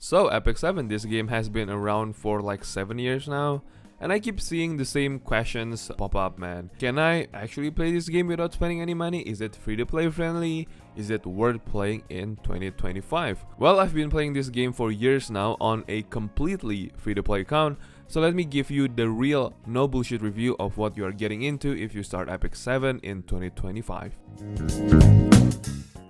So Epic 7, this game has been around for like 7 years now, and I keep seeing the same questions pop up, man. Can I actually play this game without spending any money? Is it free to play friendly? Is it worth playing in 2025? Well, I've been playing this game for years now on a completely free to play account, so let me give you the real no bullshit review of what you are getting into if you start Epic 7 in 2025.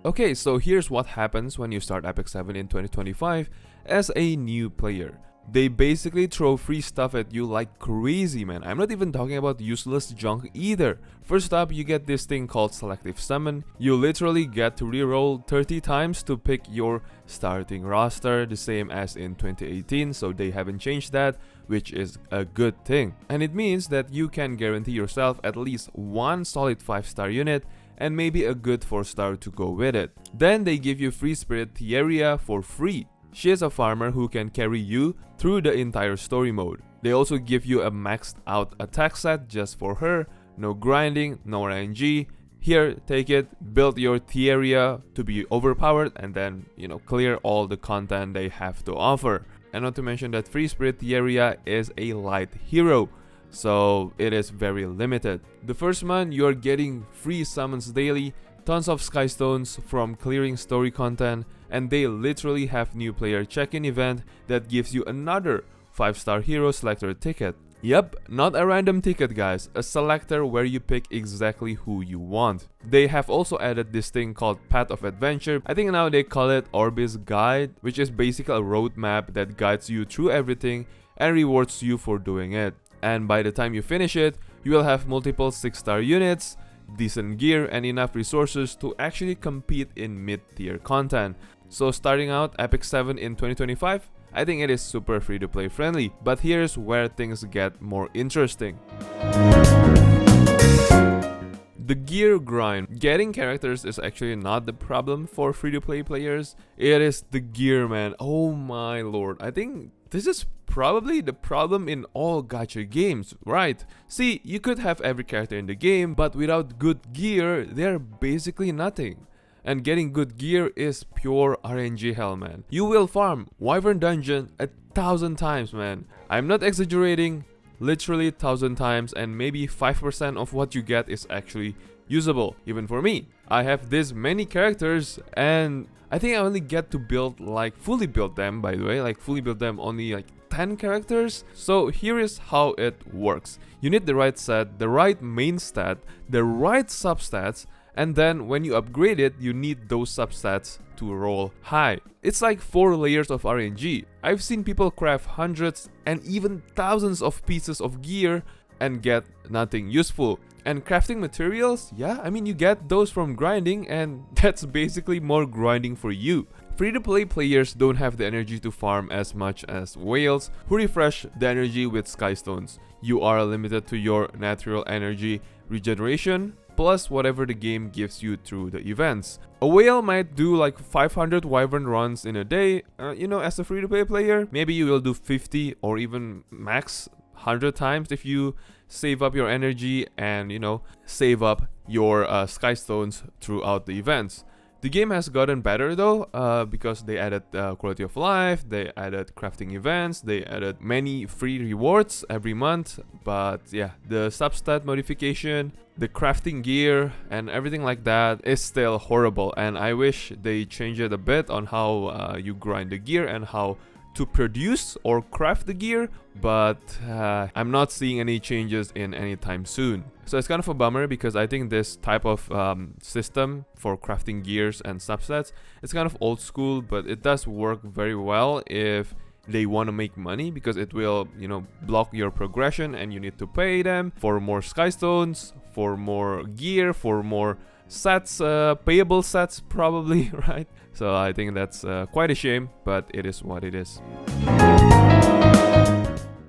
Okay, so here's what happens when you start Epic 7 in 2025 as a new player. They basically throw free stuff at you like crazy, man. I'm not even talking about useless junk either. First up, you get this thing called selective summon. You literally get to reroll 30 times to pick your starting roster, the same as in 2018, so they haven't changed that, which is a good thing. And it means that you can guarantee yourself at least one solid 5-star unit and maybe a good 4-star to go with it. Then they give you free spirit aria for free. She is a farmer who can carry you through the entire story mode. They also give you a maxed out attack set just for her, no grinding, no RNG. Here, take it, build your Thieria to be overpowered and then, clear all the content they have to offer. And not to mention that free spirit Thieria is a light hero, so it is very limited. The first month, you are getting free summons daily, tons of skystones from clearing story content, and they literally have new player check-in event that gives you another 5-star hero selector ticket. Yep, not a random ticket guys, a selector where you pick exactly who you want. They have also added this thing called Path of Adventure. I think now they call it Orbis Guide, which is basically a roadmap that guides you through everything and rewards you for doing it. And by the time you finish it, you will have multiple 6-star units, decent gear, and enough resources to actually compete in mid-tier content. So starting out Epic 7 in 2025, I think it is super free to play friendly, but here's where things get more interesting. The gear grind. Getting characters is actually not the problem for free to play players, it is the gear, man. Oh my lord, I think this is probably the problem in all gacha games, right? See, you could have every character in the game, but without good gear, they're basically nothing. And getting good gear is pure RNG hell, man. You will farm Wyvern Dungeon 1,000 times, man. I'm not exaggerating, literally 1,000 times, and maybe 5% of what you get is actually usable. Even for me, I have this many characters and I think I only get to build fully build them, by the way, fully build them only 10 characters. So here is how it works. You need the right set, the right main stat, the right substats, and then when you upgrade it, you need those substats to roll high. It's like 4 layers of RNG. I've seen people craft hundreds and even thousands of pieces of gear and get nothing useful. And crafting materials, yeah, I mean you get those from grinding, and that's basically more grinding for you. Free-to-play players don't have the energy to farm as much as whales who refresh the energy with skystones. You are limited to your natural energy regeneration, plus whatever the game gives you through the events. A whale might do 500 wyvern runs in a day, as a free-to-play player. Maybe you will do 50 or even max 100 times if you save up your energy and, save up your skystones throughout the events. The game has gotten better though, because they added quality of life, they added crafting events, they added many free rewards every month. But yeah, the substat modification, the crafting gear and everything like that is still horrible, and I wish they change it a bit on how you grind the gear and how to produce or craft the gear, but I'm not seeing any changes in any time soon. So it's kind of a bummer because I think this type of system for crafting gears and subsets, it's kind of old school, but it does work very well if they want to make money, because it will, block your progression and you need to pay them for more skystones, for more gear, for more sets, payable sets probably, right? So I think that's quite a shame, but it is what it is.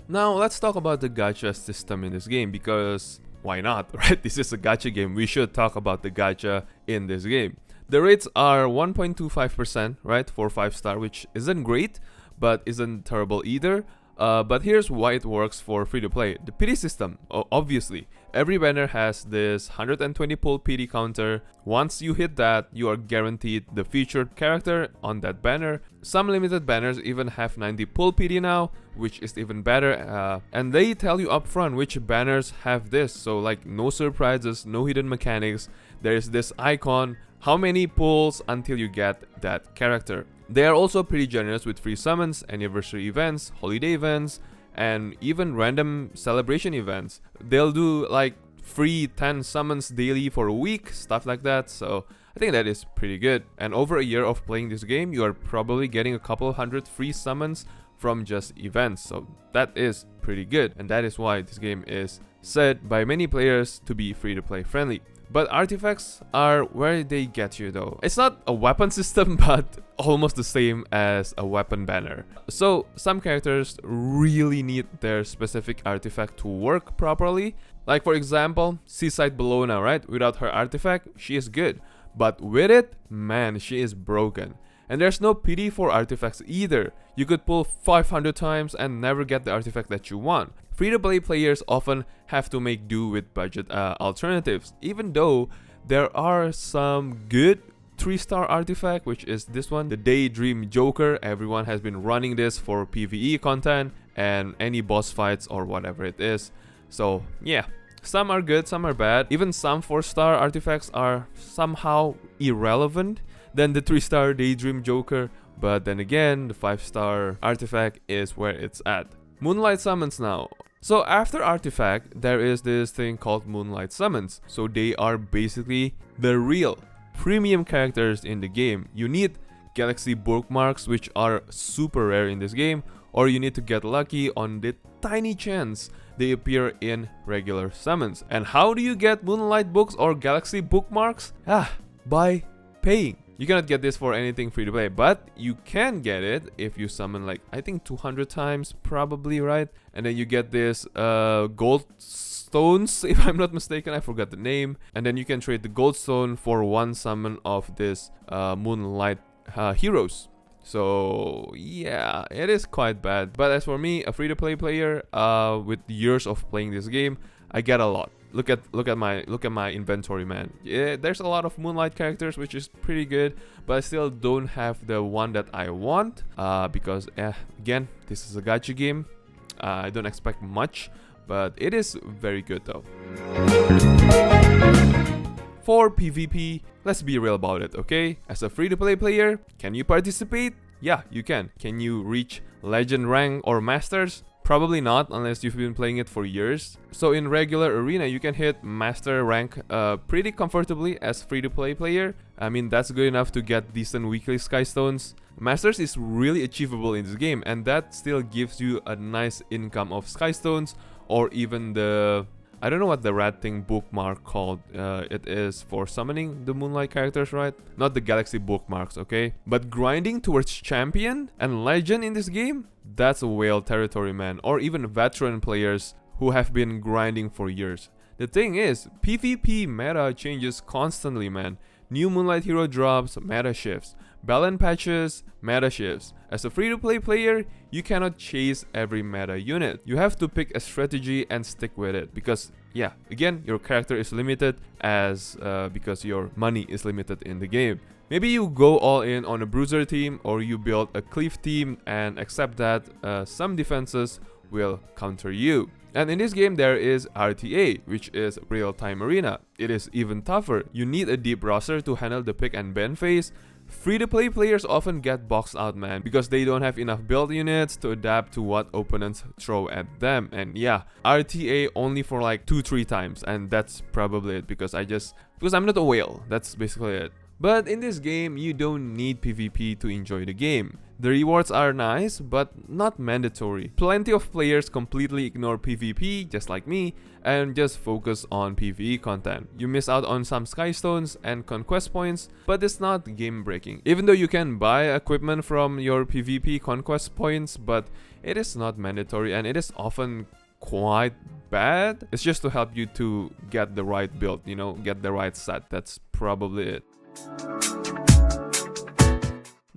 Now let's talk about the gacha system in this game, because why not, right? This is a gacha game, we should talk about the gacha in this game. The rates are 1.25%, right, for 5-star, which isn't great, but isn't terrible either. But here's why it works for free-to-play. The pity system, obviously. Every banner has this 120 pull pity counter. Once you hit that, you are guaranteed the featured character on that banner. Some limited banners even have 90 pull pity now, which is even better. And they tell you upfront which banners have this. So like no surprises, no hidden mechanics. There's this icon, how many pulls until you get that character. They are also pretty generous with free summons, anniversary events, holiday events, and even random celebration events. They'll do like free 10 summons daily for a week, stuff like that. So I think that is pretty good. And over a year of playing this game, you are probably getting a couple hundred free summons from just events. So that is pretty good. And that is why this game is said by many players to be free-to-play friendly. But artifacts are where they get you though. It's not a weapon system, but almost the same as a weapon banner. So some characters really need their specific artifact to work properly. Like for example, Seaside Bellona, right? Without her artifact, she is good. But with it, man, she is broken. And there's no pity for artifacts either. You could pull 500 times and never get the artifact that you want. Free-to-play players often have to make do with budget alternatives, even though there are some good 3-star artifact, which is this one, the Daydream Joker. Everyone has been running this for PvE content and any boss fights or whatever it is. So yeah, some are good, some are bad. Even some 4-star artifacts are somehow irrelevant than the 3-star Daydream Joker, but then again, the 5-star artifact is where it's at. Moonlight Summons now. So after artifact, there is this thing called Moonlight Summons. So they are basically the real premium characters in the game. You need Galaxy bookmarks, which are super rare in this game, or you need to get lucky on the tiny chance they appear in regular summons. And how do you get Moonlight books or Galaxy bookmarks? By paying. You cannot get this for anything free to play, but you can get it if you summon like, I think 200 times probably, right? And then you get this gold stones, if I'm not mistaken, I forgot the name. And then you can trade the gold stone for one summon of this Moonlight heroes. So yeah, it is quite bad. But as for me, a free to play player with years of playing this game, I get a lot. Look at my inventory, man. Yeah, there's a lot of Moonlight characters, which is pretty good, but I still don't have the one that I want because again, this is a gacha game. I don't expect much, but it is very good though. For PvP, let's be real about it, okay? As a free-to-play player, can you participate? Yeah, you can. Can you reach legend rank or masters? Probably not unless you've been playing it for years. So in regular arena, you can hit master rank pretty comfortably as free-to-play player. I mean, that's good enough to get decent weekly sky stones. Masters is really achievable in this game, and that still gives you a nice income of sky stones, or even the, I don't know what the red thing bookmark called. It is for summoning the Moonlight characters, right? Not the Galaxy bookmarks, okay? But grinding towards champion and legend in this game, that's a whale territory, man. Or even veteran players who have been grinding for years. The thing is, PvP meta changes constantly, man. New Moonlight hero drops, meta shifts. Balance patches, meta shifts. As a free-to-play player, you cannot chase every meta unit. You have to pick a strategy and stick with it because, yeah, again, your character is limited because your money is limited in the game. Maybe you go all in on a bruiser team, or you build a cleave team and accept that some defenses will counter you. And in this game there is RTA, which is real-time arena. It is even tougher. You need a deep roster to handle the pick and ban phase. Free-to-play players often get boxed out, man, because they don't have enough build units to adapt to what opponents throw at them. And yeah, RTA only for like 2-3 times, and that's probably it because I'm not a whale. That's basically it. But in this game, you don't need PvP to enjoy the game. The rewards are nice, but not mandatory. Plenty of players completely ignore PvP, just like me, and just focus on PvE content. You miss out on some sky stones and conquest points, but it's not game breaking. Even though you can buy equipment from your PvP conquest points, but it is not mandatory and it is often quite bad. It's just to help you to get the right build, get the right set. That's probably it.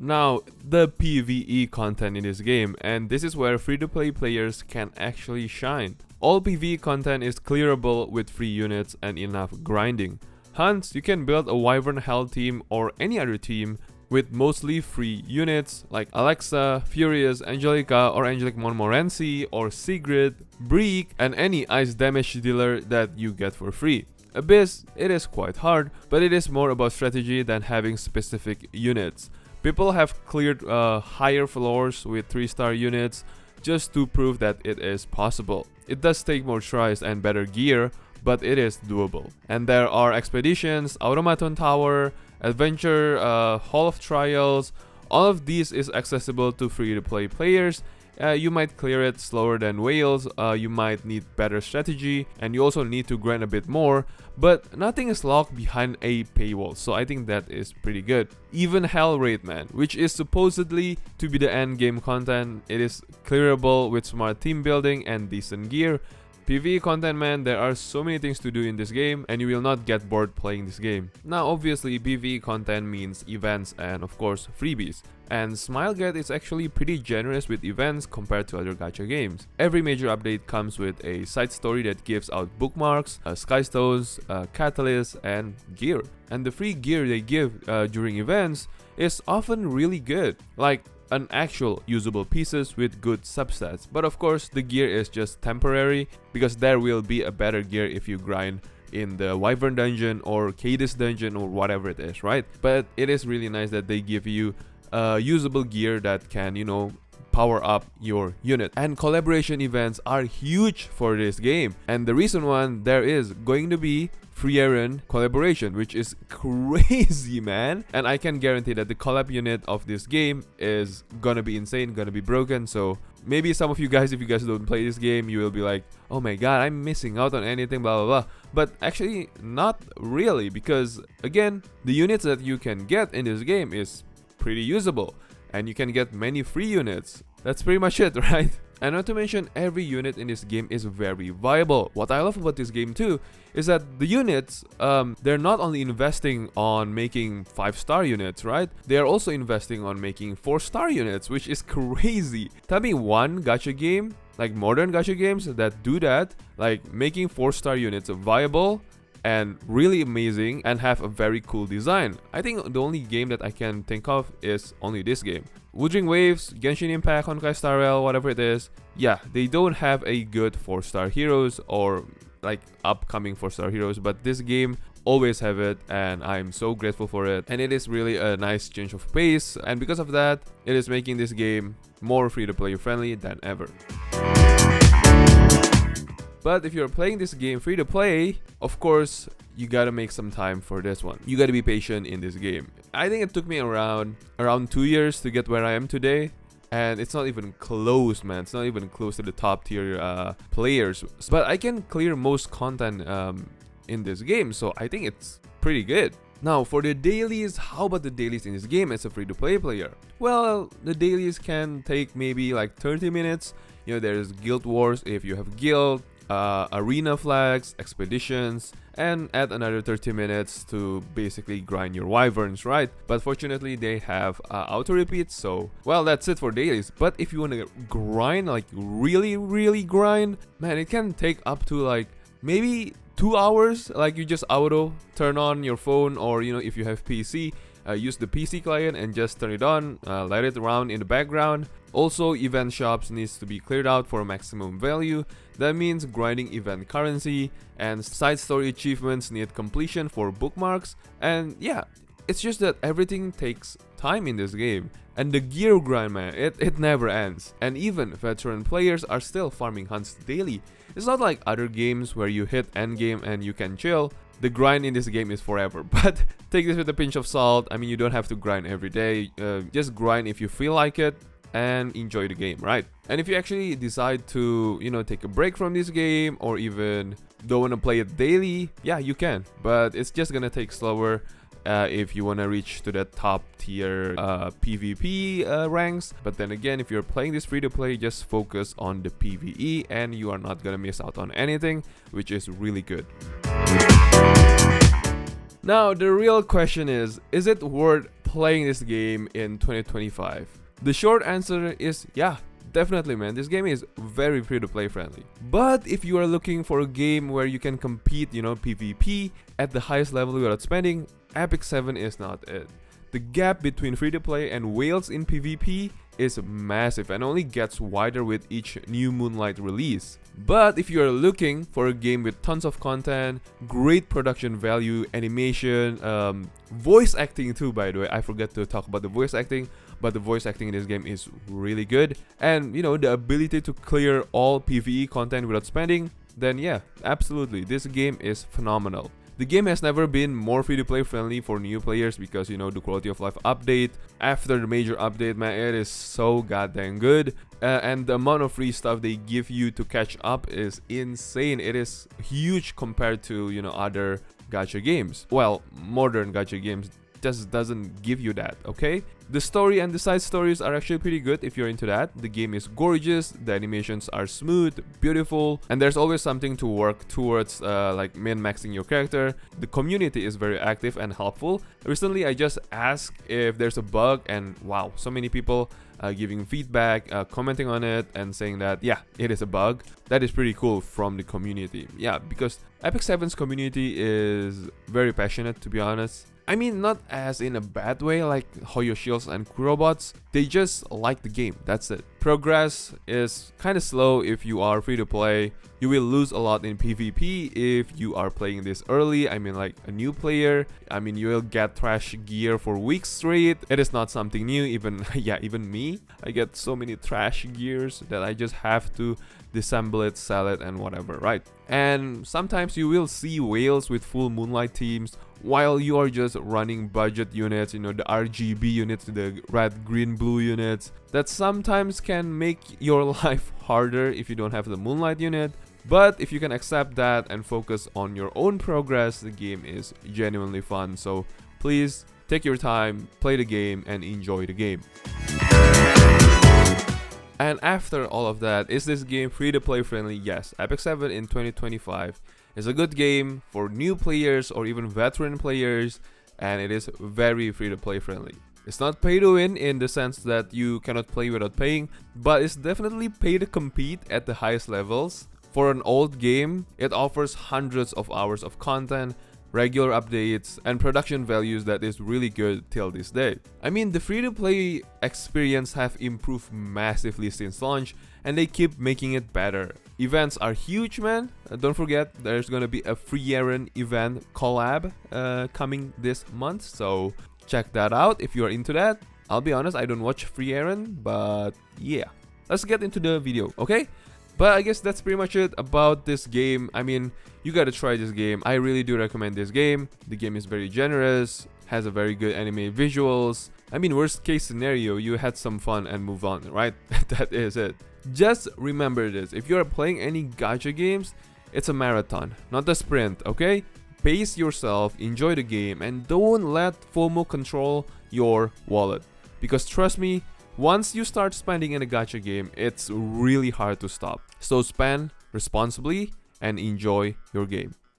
Now, the PvE content in this game, and this is where free-to-play players can actually shine. All PvE content is clearable with free units and enough grinding. Hence, you can build a Wyvern Hell team or any other team with mostly free units like Alexa, Furious, Angelica or Angelic Montmorency or Sigrid, Breek, and any ice damage dealer that you get for free. Abyss, it is quite hard, but it is more about strategy than having specific units. People have cleared higher floors with 3-star units just to prove that it is possible. It does take more tries and better gear, but it is doable. And there are expeditions, Automaton Tower, Adventure, Hall of Trials. All of these is accessible to free-to-play players. You might clear it slower than whales, you might need better strategy, and you also need to grind a bit more, but nothing is locked behind a paywall, so I think that is pretty good. Even Hell Raid, man, which is supposedly to be the end game content, it is clearable with smart team building and decent gear. PvE content, man, there are so many things to do in this game and you will not get bored playing this game. Now obviously PvE content means events and of course freebies. And Smilegate is actually pretty generous with events compared to other gacha games. Every major update comes with a side story that gives out bookmarks, skystones, catalysts, and gear. And the free gear they give during events is often really good, like an actual usable pieces with good substats. But of course the gear is just temporary because there will be a better gear if you grind in the Wyvern dungeon or Cadis dungeon or whatever it is, right? But it is really nice that they give you usable gear that can, you know, power up your unit. And collaboration events are huge for this game, and the reason one there is going to be frieren collaboration, which is crazy, man. And I can guarantee that the collab unit of this game is gonna be insane, gonna be broken. So maybe some of you guys, if you guys don't play this game, you will be like, oh my god, I'm missing out on anything, blah blah blah. But actually not really, because again, the units that you can get in this game is pretty usable, and you can get many free units. That's pretty much it, right? And not to mention, every unit in this game is very viable. What I love about this game too is that the units, they're not only investing on making 5-star units, right? They are also investing on making 4-star units, which is crazy. Tell me one gacha game, like modern gacha games, that do that, like making 4-star units viable and really amazing and have a very cool design. I think the only game that I can think of is only this game. Wuthering Waves, Genshin Impact, Honkai Star Rail, whatever it is, yeah, they don't have a good 4-star heroes or like upcoming 4-star heroes, but this game always have it, and I'm so grateful for it. And it is really a nice change of pace, and because of that, it is making this game more free-to-play friendly than ever. But if you're playing this game free to play, of course, you gotta make some time for this one. You gotta be patient in this game. I think it took me around 2 years to get where I am today. And it's not even close, man. It's not even close to the top tier players. But I can clear most content in this game, so I think it's pretty good. Now, for the dailies, how about the dailies in this game as a free-to-play player? Well, the dailies can take maybe like 30 minutes. You know, there's guild wars if you have guild, arena flags, expeditions, and add another 30 minutes to basically grind your wyverns, right? But fortunately they have auto repeats, so well, that's it for dailies. But if you want to grind, like really grind, man, it can take up to like maybe 2 hours. Like you just auto turn on your phone, or you know, if you have PC, use the PC client and just turn it on, let it run in the background. Also, event shops needs to be cleared out for maximum value. That means grinding event currency, and side story achievements need completion for bookmarks. And yeah, it's just that everything takes time in this game. And the gear grind, man, it never ends. And even veteran players are still farming hunts daily. It's not like other games where you hit endgame and you can chill. The grind in this game is forever, but take this with a pinch of salt. I mean, you don't have to grind every day. Just grind if you feel like it and enjoy the game, right? And if you actually decide to, you know, take a break from this game or even don't want to play it daily, yeah, you can. But it's just gonna take slower if you want to reach to the top tier PvP ranks. But then again, if you're playing this free to play, just focus on the PvE and you are not gonna miss out on anything, which is really good. Now the real question is it worth playing this game in 2025? The short answer is yeah, definitely, man. This game is very free-to-play friendly. But if you are looking for a game where you can compete, PvP at the highest level without spending, Epic 7 is not it. The gap between free-to-play and whales in PvP is massive and only gets wider with each new Moonlight release. But if you are looking for a game with tons of content, great production value, animation, voice acting too, by the way, I forgot to talk about the voice acting, but the voice acting in this game is really good, and the ability to clear all PvE content without spending, then yeah, absolutely, this game is phenomenal. The game has never been more free-to-play friendly for new players because, the quality of life update, after the major update, man, it is so goddamn good. And the amount of free stuff they give you to catch up is insane. It is huge compared to, other gacha games. Well, modern gacha games just doesn't give you that, okay? The story and the side stories are actually pretty good if you're into that. The game is gorgeous, the animations are smooth, beautiful, and there's always something to work towards, like min-maxing your character. The community is very active and helpful. Recently, I just asked if there's a bug, and wow, so many people giving feedback, commenting on it, and saying that, yeah, it is a bug. That is pretty cool from the community. Yeah, because Epic 7's community is very passionate, to be honest. I mean, not as in a bad way like Hoyo Shields and Kurobots, they just like the game, that's it. Progress is kinda slow if you are free to play. You will lose a lot in PvP if you are playing this early. I mean, like a new player, you will get trash gear for weeks straight. It is not something new, even me. I get so many trash gears that I just have to disassemble it, sell it, and whatever, right? And sometimes you will see whales with full Moonlight teams while you are just running budget units, the RGB units, the red, green, blue units. That sometimes can make your life harder if you don't have the Moonlight unit. But if you can accept that and focus on your own progress, the game is genuinely fun. So please take your time, play the game, and enjoy the game. And after all of that, is this game free-to-play friendly? Yes, Epic 7 in 2025 is a good game for new players or even veteran players, and it is very free-to-play friendly. It's not pay to win in the sense that you cannot play without paying, but it's definitely pay to compete at the highest levels. For an old game, it offers hundreds of hours of content, regular updates, and production values that is really good till this day. The free-to-play experience have improved massively since launch, and they keep making it better. Events are huge, man. Don't forget, there's gonna be a frieren event collab coming this month, so check that out if you're into that. I'll be honest, I don't watch frieren, but yeah. Let's get into the video, okay? But I guess that's pretty much it about this game. You gotta try this game. I really do recommend this game. The game is very generous, has a very good anime visuals. Worst case scenario, you had some fun and move on, right? That is it. Just remember this, if you're playing any gacha games, it's a marathon, not a sprint, okay? Pace yourself, enjoy the game, and don't let FOMO control your wallet. Because trust me, once you start spending in a gacha game, it's really hard to stop. So spend responsibly and enjoy your game.